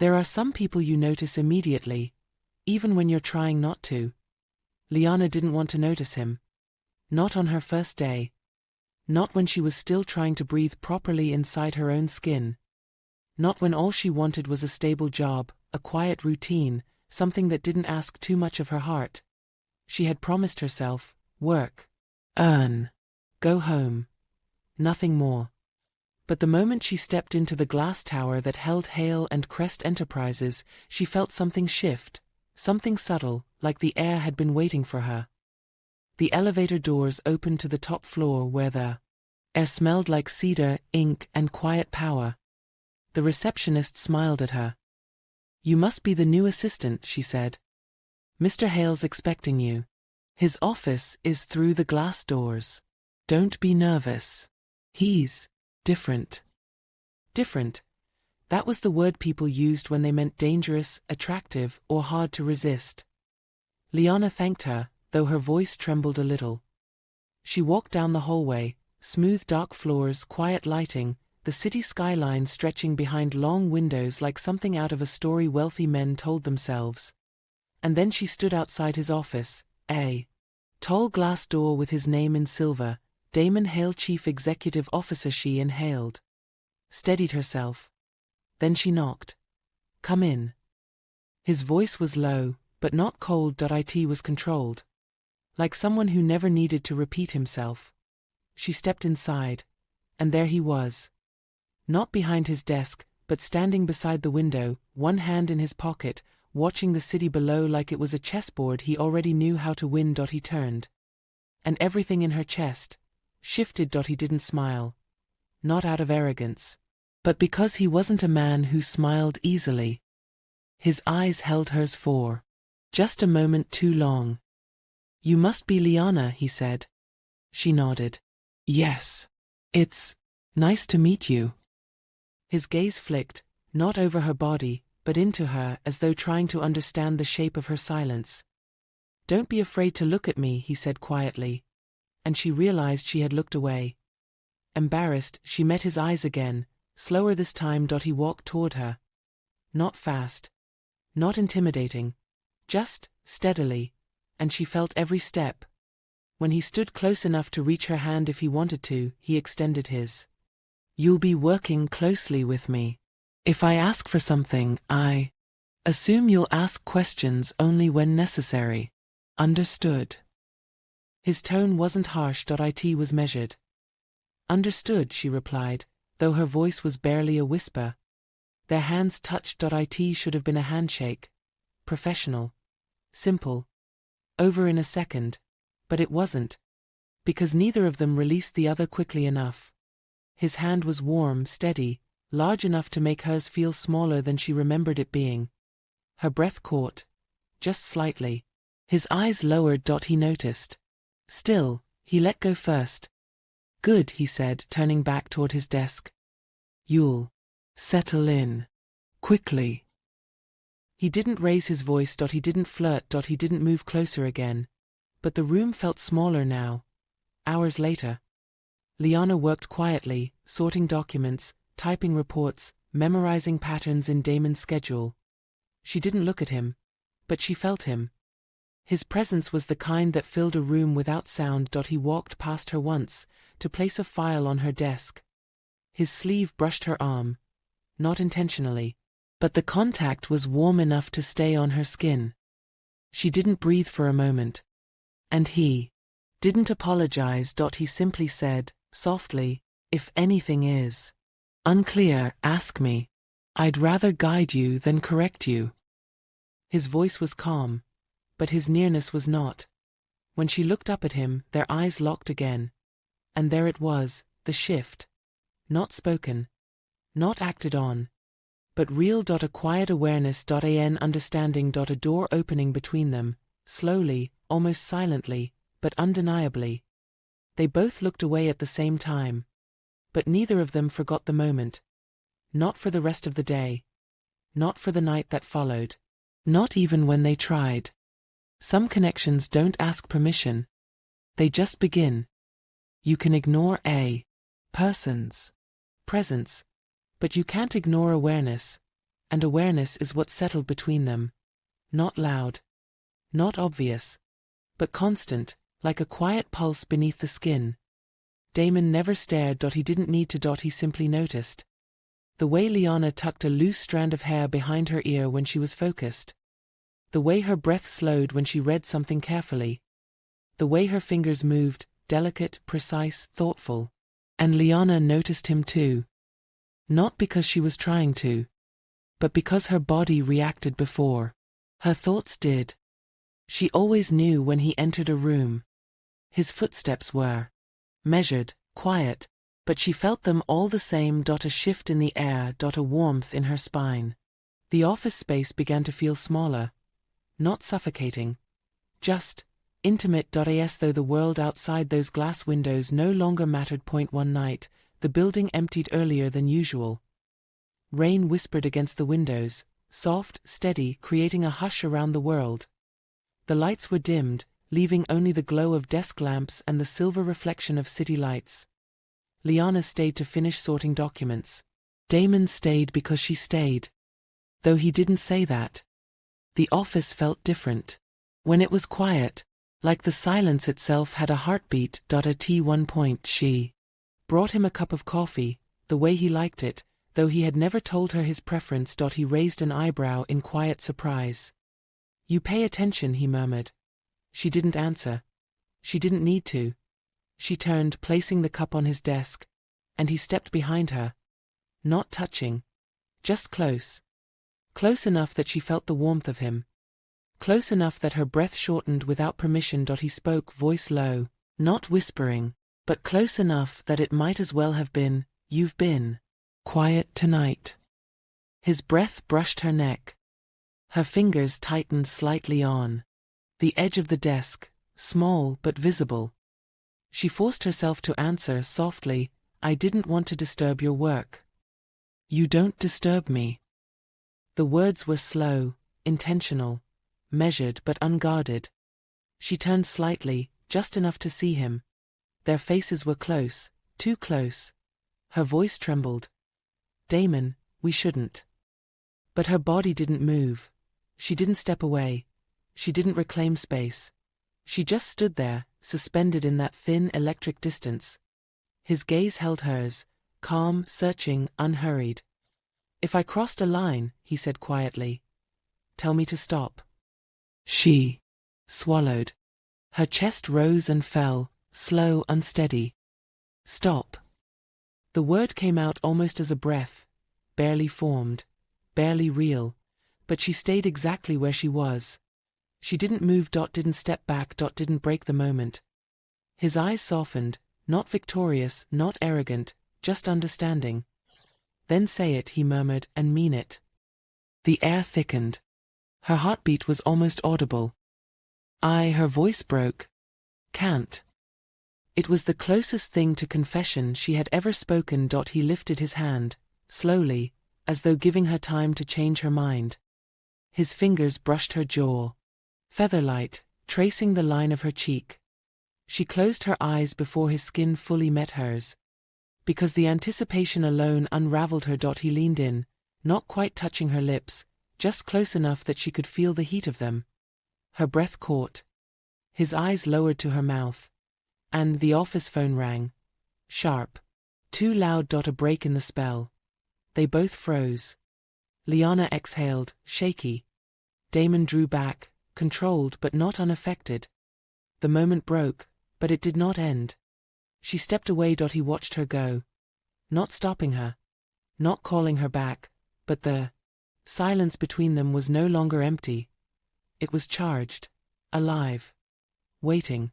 There are some people you notice immediately, even when you're trying not to. Liana didn't want to notice him. Not on her first day. Not when she was still trying to breathe properly inside her own skin. Not when all she wanted was a stable job, a quiet routine, something that didn't ask too much of her heart. She had promised herself, work, earn, go home. Nothing more. But the moment she stepped into the glass tower that held Hale and Crest Enterprises, she felt something shift, something subtle, like the air had been waiting for her. The elevator doors opened to the top floor where the air smelled like cedar, ink, and quiet power. The receptionist smiled at her. "You must be the new assistant," she said. "Mr. Hale's expecting you. His office is through the glass doors. Don't be nervous. He's different." Different. That was the word people used when they meant dangerous, attractive, or hard to resist. Liana thanked her, though her voice trembled a little. She walked down the hallway, smooth dark floors, quiet lighting, the city skyline stretching behind long windows like something out of a story wealthy men told themselves. And then she stood outside his office, a tall glass door with his name in silver, Damon Hale, Chief Executive Officer. She inhaled. Steadied herself. Then she knocked. "Come in." His voice was low, but not cold. It was controlled. Like someone who never needed to repeat himself. She stepped inside. And there he was. Not behind his desk, but standing beside the window, one hand in his pocket, watching the city below like it was a chessboard he already knew how to win. He turned. And everything in her chest shifted. He didn't smile. Not out of arrogance. But because he wasn't a man who smiled easily. His eyes held hers for just a moment too long. "You must be Liana," he said. She nodded. "Yes. It's nice to meet you." His gaze flicked, not over her body, but into her, as though trying to understand the shape of her silence. "Don't be afraid to look at me," he said quietly. And she realized she had looked away. Embarrassed, she met his eyes again, slower this time. He walked toward her. Not fast. Not intimidating. Just steadily. And she felt every step. When he stood close enough to reach her hand if he wanted to, he extended his. "You'll be working closely with me. If I ask for something, I assume you'll ask questions only when necessary. Understood?" His tone wasn't harsh. It was measured. "Understood," she replied, though her voice was barely a whisper. Their hands touched. It should have been a handshake. Professional. Simple. Over in a second. But it wasn't. Because neither of them released the other quickly enough. His hand was warm, steady, large enough to make hers feel smaller than she remembered it being. Her breath caught. Just slightly. His eyes lowered. He noticed. Still, he let go first. "Good," he said, turning back toward his desk. "You'll settle in quickly." He didn't raise his voice. He didn't flirt. He didn't move closer again. But the room felt smaller now. Hours later. Liana worked quietly, sorting documents, typing reports, memorizing patterns in Damon's schedule. She didn't look at him. But she felt him. His presence was the kind that filled a room without sound. He walked past her once, to place a file on her desk. His sleeve brushed her arm. Not intentionally. But the contact was warm enough to stay on her skin. She didn't breathe for a moment. And he didn't apologize. He simply said, softly, "If anything is unclear, ask me. I'd rather guide you than correct you." His voice was calm. But his nearness was not. When she looked up at him, their eyes locked again. And there it was, the shift. Not spoken. Not acted on. But real. A quiet awareness. An understanding. A door opening between them, slowly, almost silently, but undeniably. They both looked away at the same time. But neither of them forgot the moment. Not for the rest of the day. Not for the night that followed. Not even when they tried. Some connections don't ask permission. They just begin. You can ignore a person's presence, but you can't ignore awareness. and awareness is what settled between them. Not loud, not obvious, but constant, like a quiet pulse beneath the skin. Damon never stared. He didn't need to. He simply noticed. The way Liana tucked a loose strand of hair behind her ear when she was focused. The way her breath slowed when she read something carefully. The way her fingers moved, delicate, precise, thoughtful. And Liana noticed him too. Not because she was trying to, but because her body reacted before her thoughts did. She always knew when he entered a room. His footsteps were measured, quiet, but she felt them all the same. A shift in the air, a warmth in her spine. The office space began to feel smaller, not suffocating, just intimate. As though the world outside those glass windows no longer mattered. One night, the building emptied earlier than usual. Rain whispered against the windows, soft, steady, creating a hush around the world. The lights were dimmed, leaving only the glow of desk lamps and the silver reflection of city lights. Liana stayed to finish sorting documents. Damon stayed because she stayed. Though he didn't say that. The office felt different. When it was quiet, like the silence itself had a heartbeat. At one point she brought him a cup of coffee, the way he liked it, though he had never told her his preference. He raised an eyebrow in quiet surprise. "You pay attention," he murmured. She didn't answer. She didn't need to. She turned, placing the cup on his desk, and he stepped behind her. Not touching. Just close. Close enough that she felt the warmth of him. Close enough that her breath shortened without permission. He spoke, voice low, not whispering, but close enough that it might as well have been, "You've been quiet tonight." His breath brushed her neck. Her fingers tightened slightly on the edge of the desk, small but visible. She forced herself to answer softly, "I didn't want to disturb your work." "You don't disturb me." The words were slow, intentional, measured but unguarded. She turned slightly, just enough to see him. Their faces were close, too close. Her voice trembled. "Damon, we shouldn't." But her body didn't move. She didn't step away. She didn't reclaim space. She just stood there, suspended in that thin electric distance. His gaze held hers, calm, searching, unhurried. "If I crossed a line," he said quietly, "tell me to stop." She swallowed. Her chest rose and fell, slow, unsteady. "Stop." The word came out almost as a breath, barely formed, barely real, but she stayed exactly where she was. She didn't move. Didn't step back. Didn't break the moment. His eyes softened, not victorious, not arrogant, just understanding. "Then say it," he murmured, "and mean it." The air thickened. Her heartbeat was almost audible. Her voice broke. "Can't." It was the closest thing to confession she had ever spoken. He lifted his hand, slowly, as though giving her time to change her mind. His fingers brushed her jaw. Featherlight, tracing the line of her cheek. She closed her eyes before his skin fully met hers. Because the anticipation alone unraveled her. He leaned in, not quite touching her lips, just close enough that she could feel the heat of them. Her breath caught. His eyes lowered to her mouth. And the office phone rang. Sharp. Too loud. A break in the spell. They both froze. Liana exhaled, shaky. Damon drew back, controlled but not unaffected. The moment broke, but it did not end. She stepped away. He watched her go. Not stopping her. Not calling her back, but the silence between them was no longer empty. It was charged. Alive. Waiting.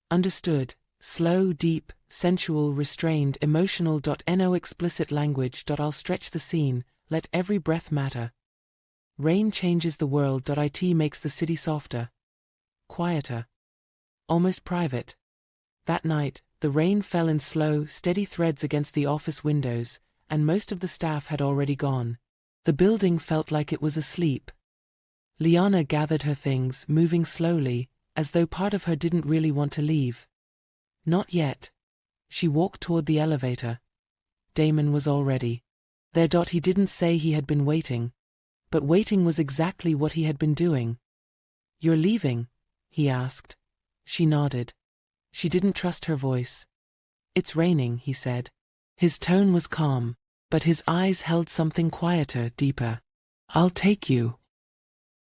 Understood. Slow, deep, sensual, restrained, emotional. No explicit language. I'll stretch the scene, let every breath matter. Rain changes the world. It makes the city softer. Quieter. Almost private. That night, the rain fell in slow, steady threads against the office windows, and most of the staff had already gone. The building felt like it was asleep. Liana gathered her things, moving slowly, as though part of her didn't really want to leave. Not yet. She walked toward the elevator. Damon was already there. He didn't say he had been waiting. But waiting was exactly what he had been doing. "You're leaving?" he asked. She nodded. She didn't trust her voice. "It's raining," he said. His tone was calm, but his eyes held something quieter, deeper. "I'll take you."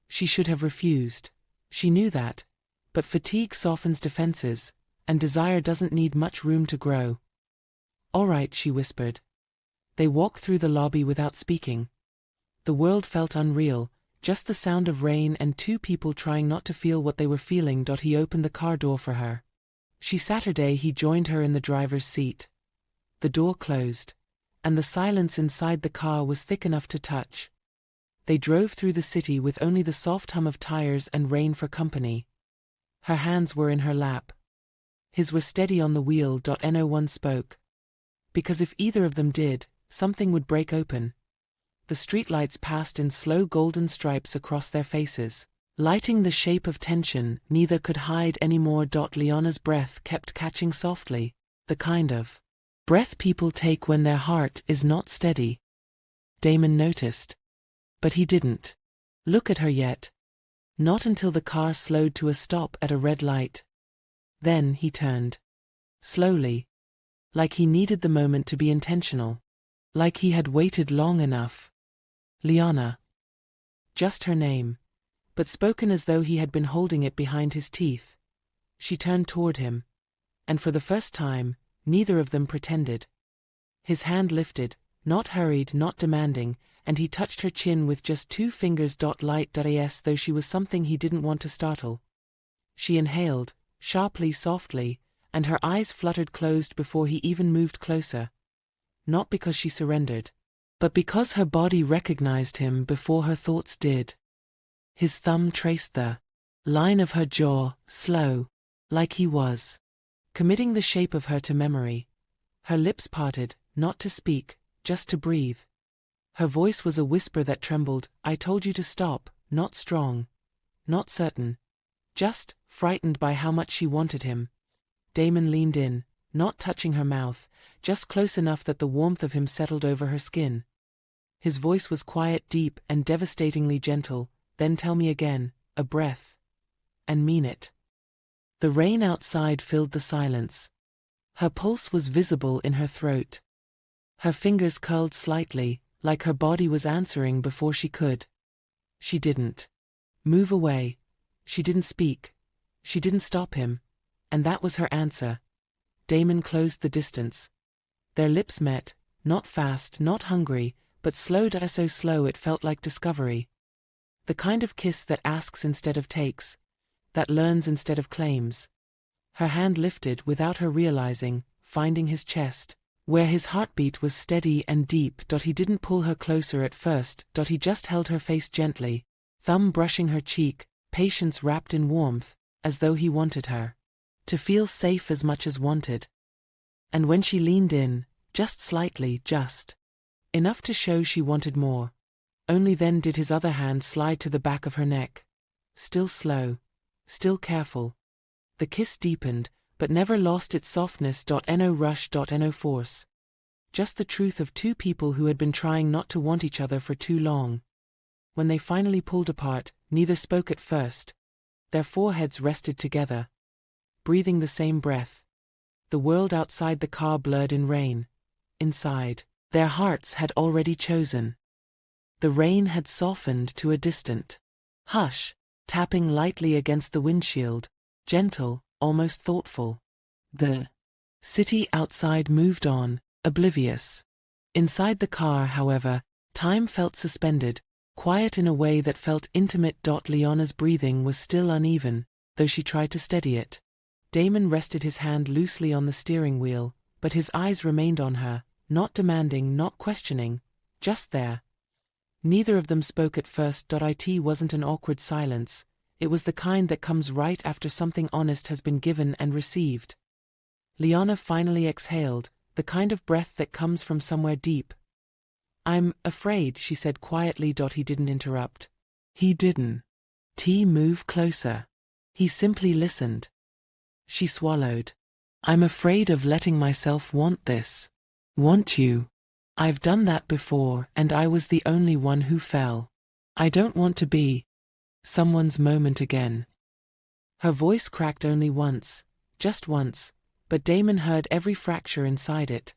She should have refused. She knew that. But fatigue softens defenses, and desire doesn't need much room to grow. "All right," she whispered. They walked through the lobby without speaking. The world felt unreal, just the sound of rain and two people trying not to feel what they were feeling. He opened the car door for her. Saturday he joined her in the driver's seat. The door closed, and the silence inside the car was thick enough to touch. They drove through the city with only the soft hum of tires and rain for company. Her hands were in her lap. His were steady on the wheel. No one spoke. Because if either of them did, something would break open. The streetlights passed in slow golden stripes across their faces, lighting the shape of tension neither could hide anymore. Liana's breath kept catching softly, the kind of breath people take when their heart is not steady. Damon noticed. But he didn't look at her yet. Not until the car slowed to a stop at a red light. Then he turned. Slowly. Like he needed the moment to be intentional. Like he had waited long enough. "Liana." Just her name, but spoken as though he had been holding it behind his teeth. She turned toward him. And for the first time, neither of them pretended. His hand lifted, not hurried, not demanding, and he touched her chin with just 2 fingers. Light as though she was something he didn't want to startle. She inhaled, sharply, softly, and her eyes fluttered closed before he even moved closer. Not because she surrendered, but because her body recognized him before her thoughts did. His thumb traced the line of her jaw, slow, like he was committing the shape of her to memory. Her lips parted, not to speak, just to breathe. Her voice was a whisper that trembled. "I told you to stop," not strong, not certain, just frightened by how much she wanted him. Damon leaned in, not touching her mouth, just close enough that the warmth of him settled over her skin. His voice was quiet, deep, and devastatingly gentle. "Then tell me again," a breath. "And mean it." The rain outside filled the silence. Her pulse was visible in her throat. Her fingers curled slightly, like her body was answering before she could. She didn't move away. She didn't speak. She didn't stop him. And that was her answer. Damon closed the distance. Their lips met, not fast, not hungry, but slow, so slow it felt like discovery. The kind of kiss that asks instead of takes, that learns instead of claims. Her hand lifted without her realizing, finding his chest, where his heartbeat was steady and deep. He didn't pull her closer at first. He just held her face gently, thumb brushing her cheek, patience wrapped in warmth, as though he wanted her to feel safe as much as wanted. And when she leaned in, just slightly, just enough to show she wanted more, only then did his other hand slide to the back of her neck. Still slow, still careful. The kiss deepened, but never lost its softness. No rush, no force. Just the truth of two people who had been trying not to want each other for too long. When they finally pulled apart, neither spoke at first. Their foreheads rested together, breathing the same breath. The world outside the car blurred in rain. Inside, their hearts had already chosen. The rain had softened to a distant hush, tapping lightly against the windshield, gentle, almost thoughtful. The city outside moved on, oblivious. Inside the car, however, time felt suspended, quiet in a way that felt intimate. Liana's breathing was still uneven, though she tried to steady it. Damon rested his hand loosely on the steering wheel, but his eyes remained on her, not demanding, not questioning, just there. Neither of them spoke at first. It wasn't an awkward silence. It was the kind that comes right after something honest has been given and received. Liana finally exhaled, the kind of breath that comes from somewhere deep. "I'm afraid," she said quietly. He didn't interrupt. He didn't move closer. He simply listened. She swallowed. "I'm afraid of letting myself want this. Want you. I've done that before, and I was the only one who fell." I don't want to be someone's moment again. Her voice cracked only once, just once, but Damon heard every fracture inside it.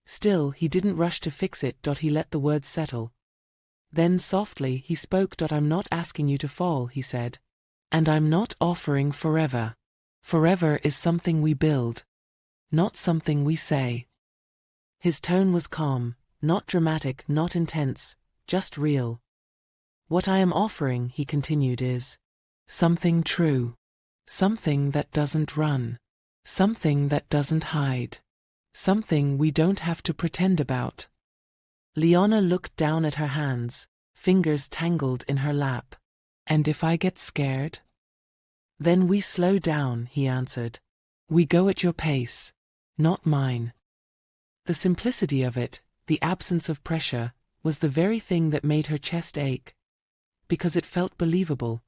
Still, he didn't rush to fix it. He let the words settle. Then softly he spoke. I'm not asking you to fall, he said. And I'm not offering forever. Forever is something we build, not something we say. His tone was calm, not dramatic, not intense, just real. What I am offering, he continued, is something true. Something that doesn't run. Something that doesn't hide. Something we don't have to pretend about. Liana looked down at her hands, fingers tangled in her lap. And if I get scared? Then we slow down, he answered. We go at your pace, not mine. The simplicity of it, the absence of pressure, was the very thing that made her chest ache. Because it felt believable.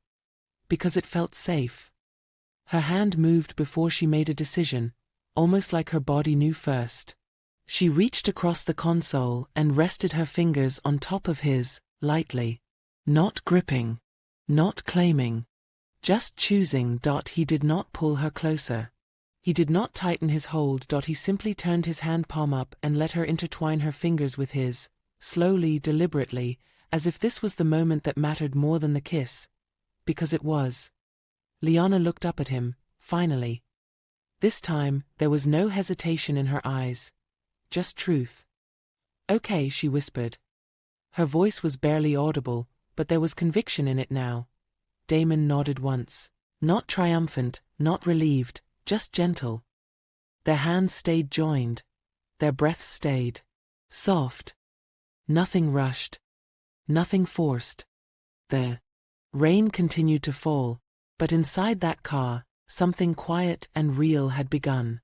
Because it felt safe. Her hand moved before she made a decision, almost like her body knew first. She reached across the console and rested her fingers on top of his, lightly. Not gripping. Not claiming. Just choosing. He did not pull her closer. He did not tighten his hold. He simply turned his hand palm up and let her intertwine her fingers with his, slowly, deliberately, as if this was the moment that mattered more than the kiss. Because it was. Liana looked up at him, finally. This time, there was no hesitation in her eyes. Just truth. Okay, she whispered. Her voice was barely audible, but there was conviction in it now. Damon nodded once. Not triumphant, not relieved, just gentle. Their hands stayed joined. Their breaths stayed. Soft. Nothing rushed. Nothing forced. The rain continued to fall, but inside that car, something quiet and real had begun.